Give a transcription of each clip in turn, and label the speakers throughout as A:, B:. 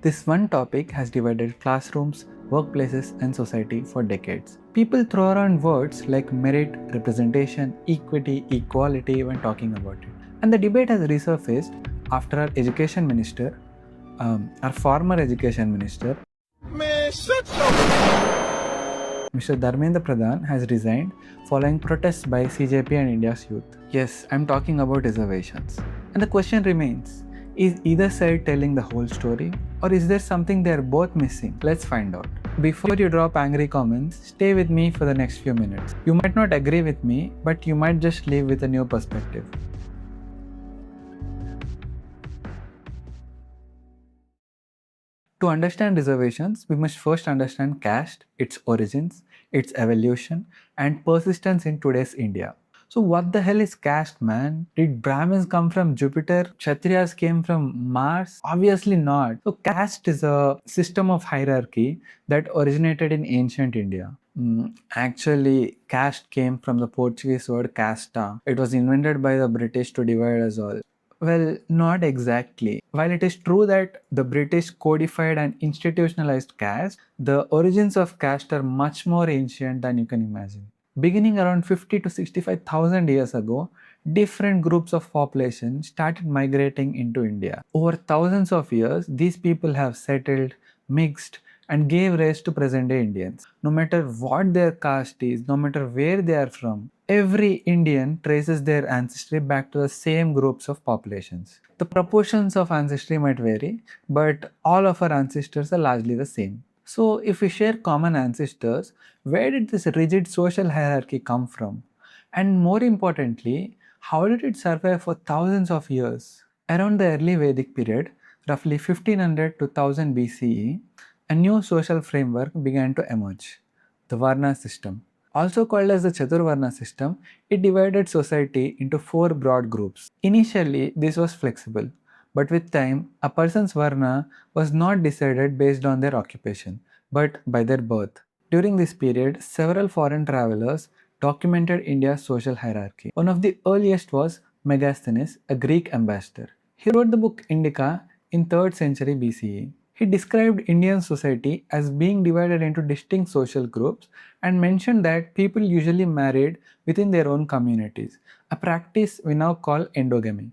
A: This one topic has divided classrooms, workplaces, and society for decades. People throw around words like merit, representation, equity, equality when talking about it. And the debate has resurfaced after our former education minister, Mr. Dharmendra Pradhan, has resigned following protests by CJP and India's youth. Yes, I'm talking about reservations. And the question remains, is either side telling the whole story, or is there something they are both missing? Let's find out. Before you drop angry comments, stay with me for the next few minutes. You might not agree with me, but you might just leave with a new perspective. To understand reservations, we must first understand caste, its origins, its evolution, and persistence in today's India. So what the hell is caste, man? Did Brahmins come from Jupiter? Kshatriyas came from Mars? Obviously not. So caste is a system of hierarchy that originated in ancient India. Actually, caste came from the Portuguese word casta. It was invented by the British to divide us all. Well, not exactly. While it is true that the British codified and institutionalized caste, the origins of caste are much more ancient than you can imagine. Beginning around 50 to 65,000 years ago, different groups of population started migrating into India. Over thousands of years, these people have settled, mixed, and gave rise to present day Indians. No matter what their caste is, no matter where they are from, every Indian traces their ancestry back to the same groups of populations. The proportions of ancestry might vary, but all of our ancestors are largely the same. So, if we share common ancestors, where did this rigid social hierarchy come from? And more importantly, how did it survive for thousands of years? Around the early Vedic period, roughly 1500 to 1000 BCE, a new social framework began to emerge, the Varna system. Also called as the Chaturvarna system, it divided society into four broad groups. Initially, this was flexible, but with time, a person's Varna was not decided based on their occupation, but by their birth. During this period, several foreign travelers documented India's social hierarchy. One of the earliest was Megasthenes, a Greek ambassador. He wrote the book Indica in 3rd century BCE. He described Indian society as being divided into distinct social groups and mentioned that people usually married within their own communities, a practice we now call endogamy.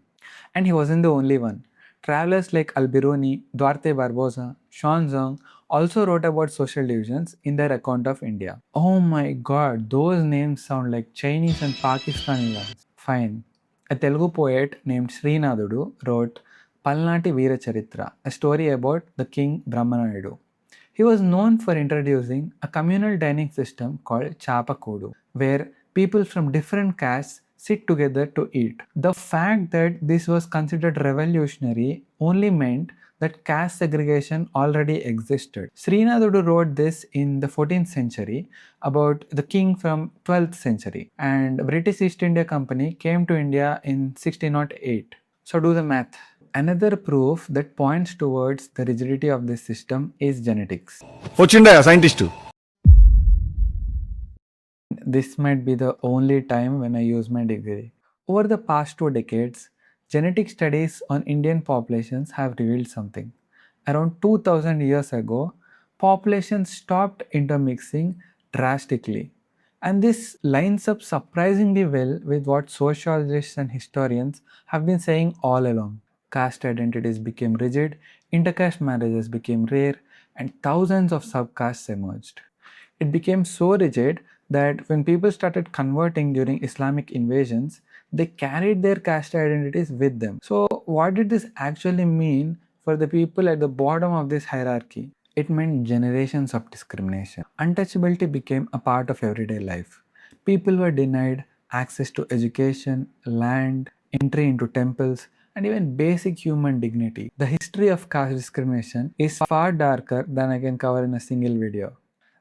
A: And he wasn't the only one. Travelers like Albiruni, Duarte Barbosa, Xuanzang also wrote about social divisions in their account of India. Oh my god, those names sound like Chinese and Pakistani ones. Fine. A Telugu poet named Srinadudu wrote Palnati Veera Charitra, a story about the king Brahmanayudu. He was known for introducing a communal dining system called Chapakodu, where people from different castes sit together to eat. The fact that this was considered revolutionary only meant that caste segregation already existed. Srinadudu wrote this in the 14th century about the king from 12th century, and British East India Company came to India in 1608. So do the math. Another proof that points towards the rigidity of this system is genetics.
B: వచ్చిండయా scientist
A: This might be the only time when I use my degree. Over the past 2 decades, genetic studies on Indian populations have revealed something. Around 2000 years ago, populations stopped intermixing drastically. And this lines up surprisingly well with what sociologists and historians have been saying all along. Caste identities became rigid, intercaste marriages became rare, and thousands of subcastes emerged. It became so rigid that when people started converting during Islamic invasions, they carried their caste identities with them. So, what did this actually mean for the people at the bottom of this hierarchy? It meant generations of discrimination. Untouchability became a part of everyday life. People were denied access to education, land, entry into temples, and even basic human dignity. The history of caste discrimination is far darker than I can cover in a single video.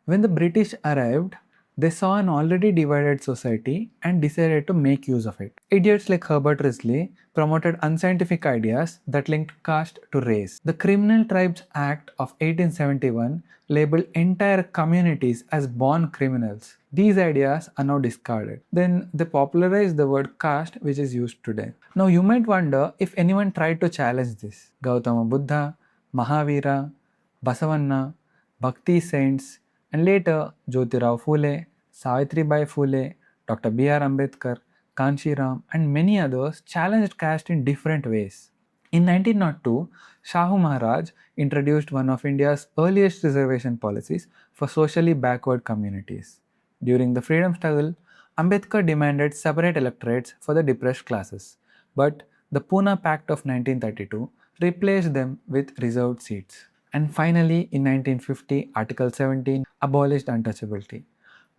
A: When the British arrived, they saw an already divided society and decided to make use of it. Idiots like Herbert Risley promoted unscientific ideas that linked caste to race. The Criminal Tribes Act of 1871 labeled entire communities as born criminals. These ideas are now discarded. Then they popularized the word caste, which is used today. Now you might wonder if anyone tried to challenge this. Gautama Buddha, Mahavira, Basavanna, Bhakti saints, and later Jyotirao Phule, Savitribai Phule, Dr. B.R. Ambedkar, Kanshiram, and many others challenged caste in different ways. In 1902, Shahu Maharaj introduced one of India's earliest reservation policies for socially backward communities. During the freedom struggle, Ambedkar demanded separate electorates for the depressed classes, but the Pune Pact of 1932 replaced them with reserved seats. And finally, in 1950, Article 17 abolished untouchability.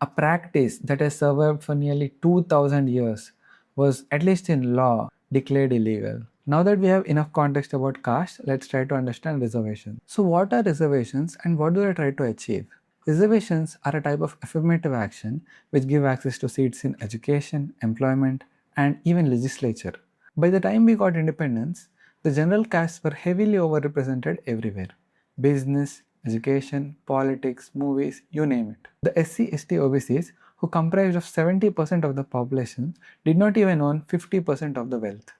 A: A practice that has survived for nearly 2000 years was, at least in law, declared illegal. Now that we have enough context about caste, let's try to understand reservations. So, what are reservations and what do they try to achieve? Reservations are a type of affirmative action which give access to seats in education, employment, and even legislature. By the time we got independence, the general castes were heavily overrepresented everywhere: business, education, politics, movies, you name it. The SC, ST, OBCs, who comprised of 70% of the population, did not even own 50% of the wealth.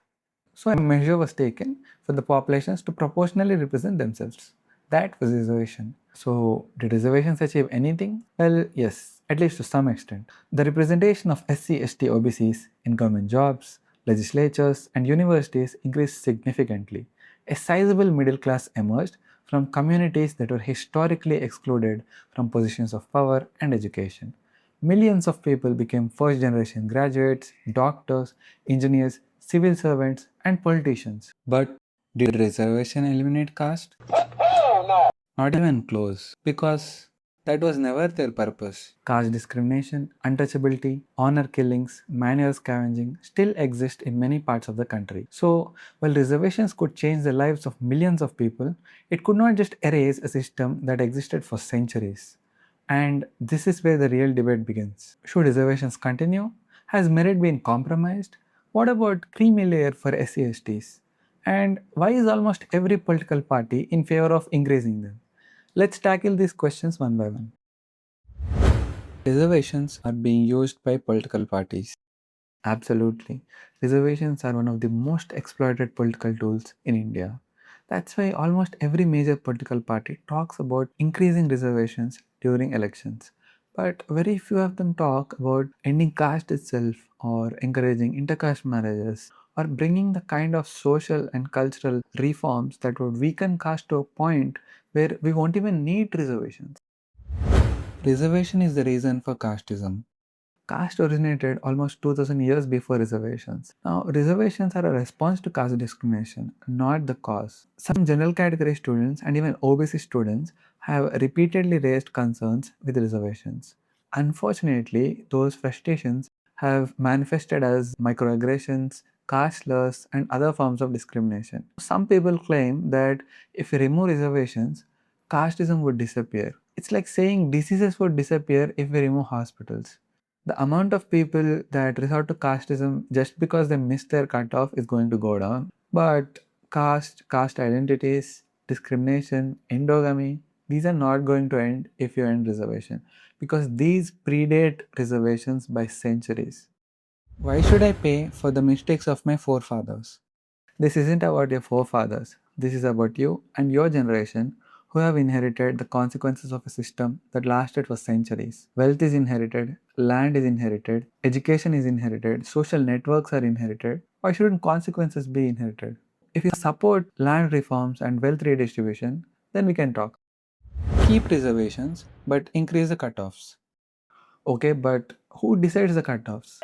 A: So a measure was taken for the populations to proportionally represent themselves. That was reservation. So did reservations achieve anything? Well, yes, at least to some extent. The representation of SC, ST, OBCs in government jobs, legislatures, and universities increased significantly. A sizable middle class emerged from communities that were historically excluded from positions of power and education. Millions of people became first generation graduates, doctors, engineers, civil servants, and politicians. But did reservation eliminate caste? Not even close, because that was never their purpose. Caste discrimination, untouchability, honor killings, manual scavenging still exist in many parts of the country. So, while reservations could change the lives of millions of people, it could not just erase a system that existed for centuries. And this is where the real debate begins. Should reservations continue? Has merit been compromised? What about creamy layer for SCSTs? And why is almost every political party in favor of increasing them? Let's tackle these questions one by one. Reservations are being used by political parties. Absolutely. Reservations are one of the most exploited political tools in India. That's why almost every major political party talks about increasing reservations during elections. But very few of them talk about ending caste itself or encouraging intercaste marriages or bringing the kind of social and cultural reforms that would weaken caste to a point where we won't even need reservations. Reservation is the reason for casteism. Caste originated almost 2000 years before reservations. Now, reservations are a response to caste discrimination, not the cause. Some general category students and even OBC students have repeatedly raised concerns with reservations. Unfortunately, those frustrations have manifested as microaggressions, caste slurs, and other forms of discrimination. Some people claim that if we remove reservations, casteism would disappear. It's like saying diseases would disappear if we remove hospitals. The amount of people that resort to casteism just because they missed their cutoff is going to go down. But caste identities, discrimination, endogamy, these are not going to end if you end reservation because these predate reservations by centuries. Why should I pay for the mistakes of my forefathers? This isn't about your forefathers. This is about you and your generation who have inherited the consequences of a system that lasted for centuries. Wealth is inherited, land is inherited, education is inherited, social networks are inherited. Why shouldn't consequences be inherited? If you support land reforms and wealth redistribution, then we can talk. Keep reservations, but increase the cutoffs. Okay, but who decides the cutoffs?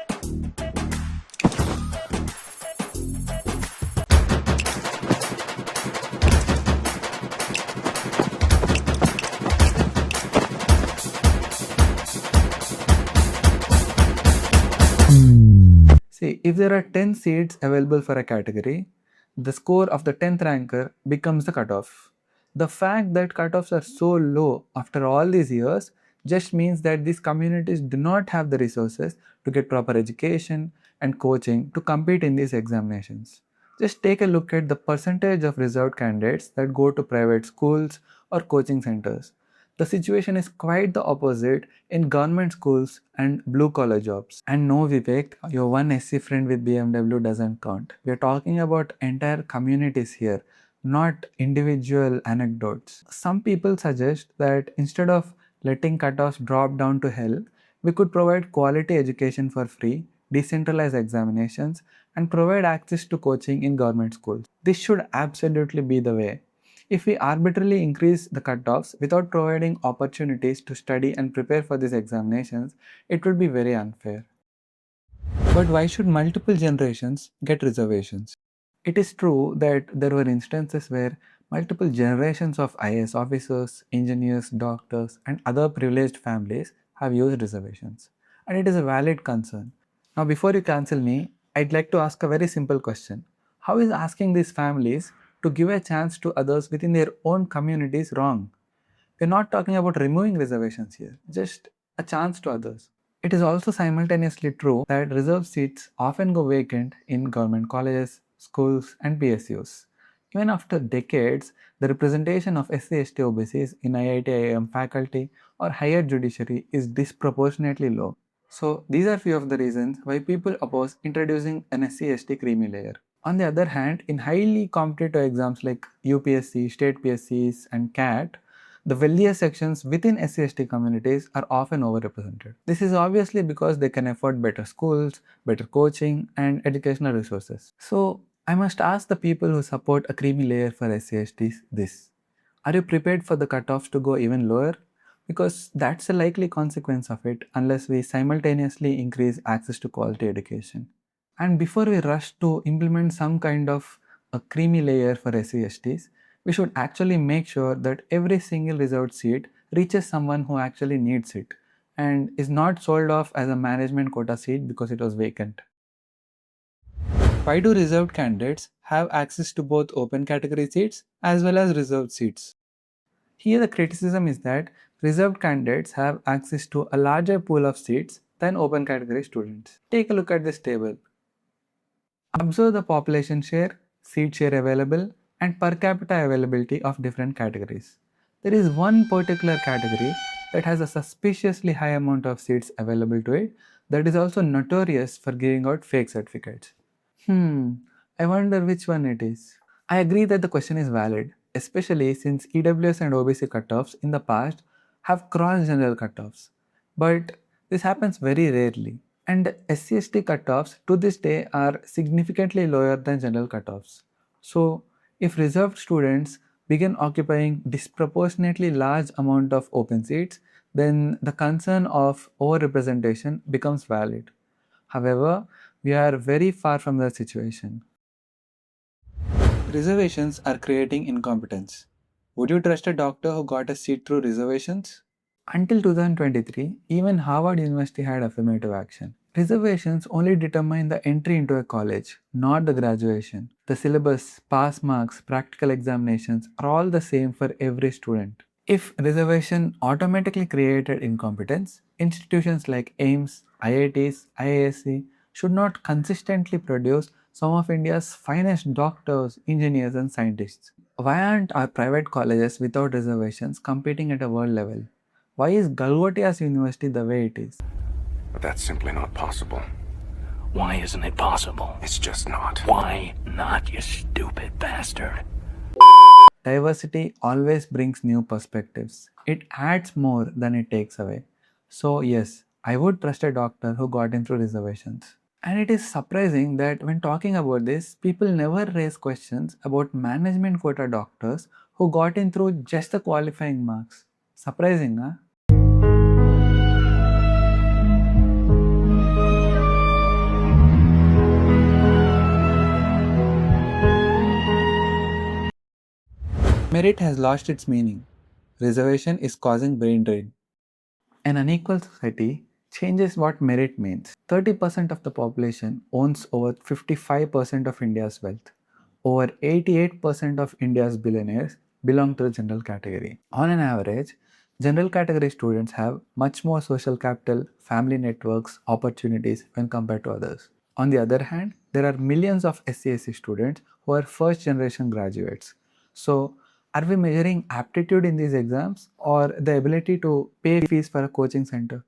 A: See, if there are 10 seats available for a category, the score of the 10th ranker becomes the cutoff. The fact that cutoffs are so low after all these years just means that these communities do not have the resources to get proper education and coaching to compete in these examinations. Just take a look at the percentage of reserved candidates that go to private schools or coaching centers. The situation is quite the opposite in government schools and blue collar jobs. And no, Vivek, your one SC friend with BMW doesn't count. We are talking about entire communities here, not individual anecdotes. Some people suggest that instead of letting cutoffs drop down to hell, we could provide quality education for free, decentralize examinations, and provide access to coaching in government schools. This should absolutely be the way. If we arbitrarily increase the cutoffs without providing opportunities to study and prepare for these examinations, it would be very unfair. But why should multiple generations get reservations? It is true that there were instances where multiple generations of IAS officers, engineers, doctors, and other privileged families have used reservations, and it is a valid concern. Now, before you cancel me, I'd like to ask a very simple question. How is asking these families to give a chance to others within their own communities wrong? We're not talking about removing reservations here, just a chance to others. It is also simultaneously true that reserved seats often go vacant in government colleges, schools, and PSUs. Even after decades, the representation of SC/ST OBCs in IIT IIM faculty or higher judiciary is disproportionately low. So, these are few of the reasons why people oppose introducing an SC/ST creamy layer. On the other hand, in highly competitive exams like UPSC, state PSCs, and CAT, the wealthier sections within SC/ST communities are often overrepresented. This is obviously because they can afford better schools, better coaching, and educational resources. So, I must ask the people who support a creamy layer for SC/STs this. Are you prepared for the cutoffs to go even lower? Because that's a likely consequence of it unless we simultaneously increase access to quality education. And before we rush to implement some kind of a creamy layer for SCSTs, we should actually make sure that every single reserved seat reaches someone who actually needs it and is not sold off as a management quota seat because it was vacant. Why do reserved candidates have access to both open category seats as well as reserved seats? Here, the criticism is that reserved candidates have access to a larger pool of seats than open category students. Take a look at this table. Observe the population share, seat share available, and per capita availability of different categories. There is one particular category that has a suspiciously high amount of seats available to it that is also notorious for giving out fake certificates. I wonder which one it is. I agree that the question is valid, especially since EWS and OBC cutoffs in the past have crossed general cutoffs. But this happens very rarely. And SC/ST cutoffs to this day are significantly lower than general cutoffs. So, if reserved students begin occupying disproportionately large amount of open seats, then the concern of overrepresentation becomes valid. However, we are very far from that situation. Reservations are creating incompetence. Would you trust a doctor who got a seat through reservations? Until 2023, even Harvard University had affirmative action. Reservations only determine the entry into a college, not the graduation. The syllabus, pass marks, practical examinations are all the same for every student. If reservation automatically created incompetence, institutions like AIMS, IITs, IISc should not consistently produce some of India's finest doctors, engineers, and scientists. Why aren't our private colleges without reservations competing at a world level? Why is Galgotia's university the way it is?
B: But that's simply not possible.
C: Why isn't it possible?
B: It's just not.
C: Why not, you stupid bastard?
A: Diversity always brings new perspectives. It adds more than it takes away. So, yes, I would trust a doctor who got in through reservations. And it is surprising that when talking about this, people never raise questions about management quota doctors who got in through just the qualifying marks. Surprising, huh? Merit has lost its meaning. Reservation is causing brain drain. An unequal society changes what merit means. 30% of the population owns over 55% of India's wealth. Over 88% of India's billionaires belong to the general category. On an average, general category students have much more social capital, family networks, opportunities when compared to others. On the other hand, there are millions of SC/ST students who are first generation graduates. So, are we measuring aptitude in these exams or the ability to pay fees for a coaching center?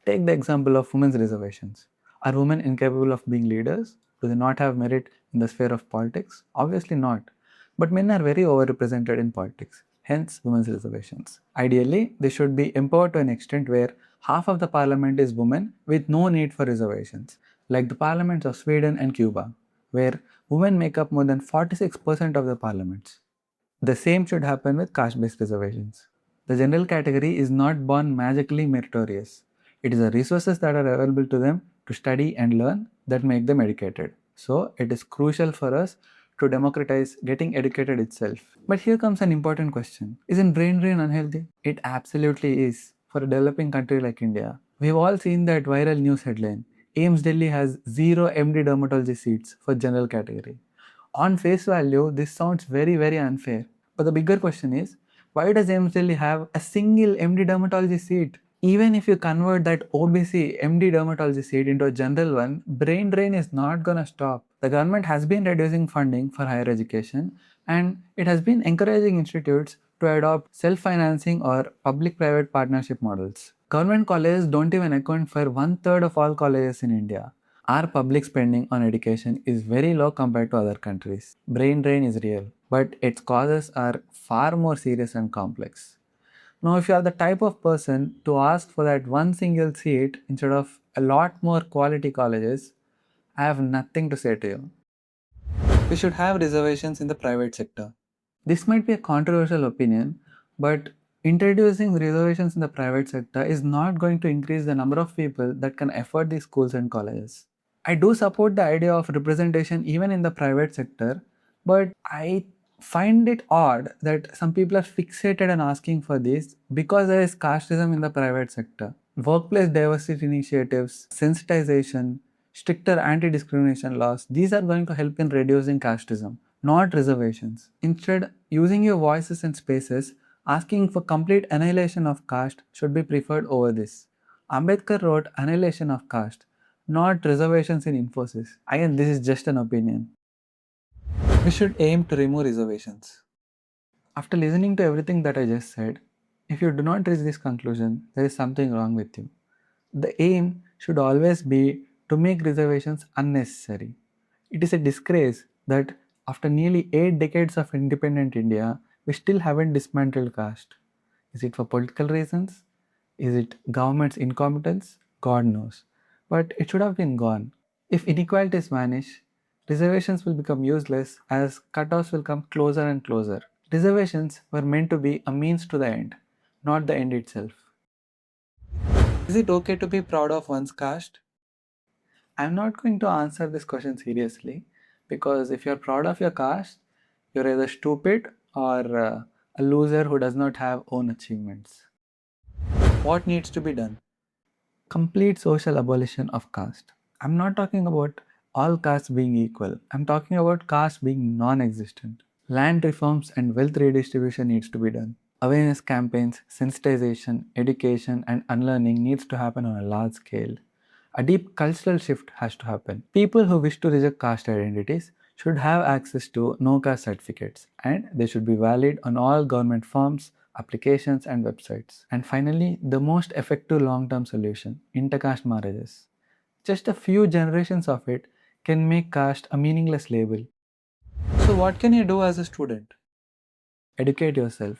A: Take the example of women's reservations. Are women incapable of being leaders? Do they not have merit in the sphere of politics? Obviously not. But men are very overrepresented in politics, hence women's reservations. Ideally, they should be empowered to an extent where half of the parliament is women with no need for reservations, like the parliaments of Sweden and Cuba, where women make up more than 46% of the parliaments. The same should happen with caste-based reservations. The general category is not born magically meritorious. It is the resources that are available to them to study and learn that make them educated. So, it is crucial for us to democratize getting educated itself. But here comes an important question. Isn't brain drain unhealthy? It absolutely is for a developing country like India. We've all seen that viral news headline. AIMS Delhi has 0 MD dermatology seats for general category. On face value, this sounds very unfair. But the bigger question is, why does AIMS Delhi have a single MD dermatology seat? Even if you convert that OBC MD dermatology seat into a general one, brain drain is not gonna stop. The government has been reducing funding for higher education and it has been encouraging institutes to adopt self-financing or public-private partnership models. Government colleges don't even account for 1/3 of all colleges in India. Our public spending on education is very low compared to other countries. Brain drain is real, but its causes are far more serious and complex. Now, if you are the type of person to ask for that one single seat instead of a lot more quality colleges, I have nothing to say to you. We should have reservations in the private sector. This might be a controversial opinion, but introducing reservations in the private sector is not going to increase the number of people that can afford these schools and colleges. I do support the idea of representation even in the private sector, but I find it odd that some people are fixated on asking for this because there is casteism in the private sector. Workplace diversity initiatives, sensitization, stricter anti discrimination laws, these are going to help in reducing casteism, not reservations. Instead, using your voices and spaces, asking for complete annihilation of caste should be preferred over this. Ambedkar wrote annihilation of caste, not reservations in Infosys. Again, this is just an opinion. We should aim to remove reservations. After listening to everything that I just said, if you do not reach this conclusion, there is something wrong with you. The aim should always be to make reservations unnecessary. It is a disgrace that after nearly 8 decades of independent India, we still haven't dismantled caste. Is it for political reasons? Is it government's incompetence? God knows. But it should have been gone. If inequalities vanish, reservations will become useless as cutoffs will come closer and closer. Reservations were meant to be a means to the end, not the end itself. Is it okay to be proud of one's caste? I'm not going to answer this question seriously because if you're proud of your caste, you're either stupid or a loser who does not have own achievements. What needs to be done? Complete social abolition of caste. I'm not talking about all castes being equal. I'm talking about caste being non-existent. Land reforms and wealth redistribution needs to be done. Awareness campaigns, sensitization, education and unlearning needs to happen on a large scale. A deep cultural shift has to happen. People who wish to reject caste identities should have access to no caste certificates and they should be valid on all government forms, applications and websites. And finally, the most effective long-term solution, intercaste marriages. Just a few generations of it can make caste a meaningless label. So what can you do as a student? Educate yourself.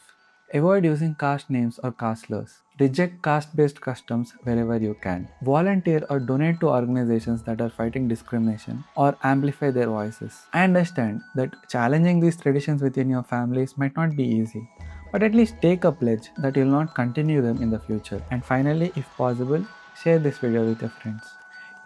A: Avoid using caste names or caste slurs. Reject caste-based customs wherever you can. Volunteer or donate to organizations that are fighting discrimination or amplify their voices. I understand that challenging these traditions within your families might not be easy, but at least take a pledge that you will not continue them in the future. And finally, if possible, share this video with your friends.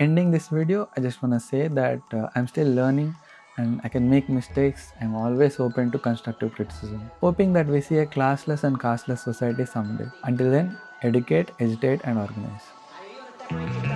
A: Ending this video, I just want to say that I'm still learning and I can make mistakes. I'm always open to constructive criticism. Hoping that we see a classless and casteless society someday. Until then, educate, educate and organize.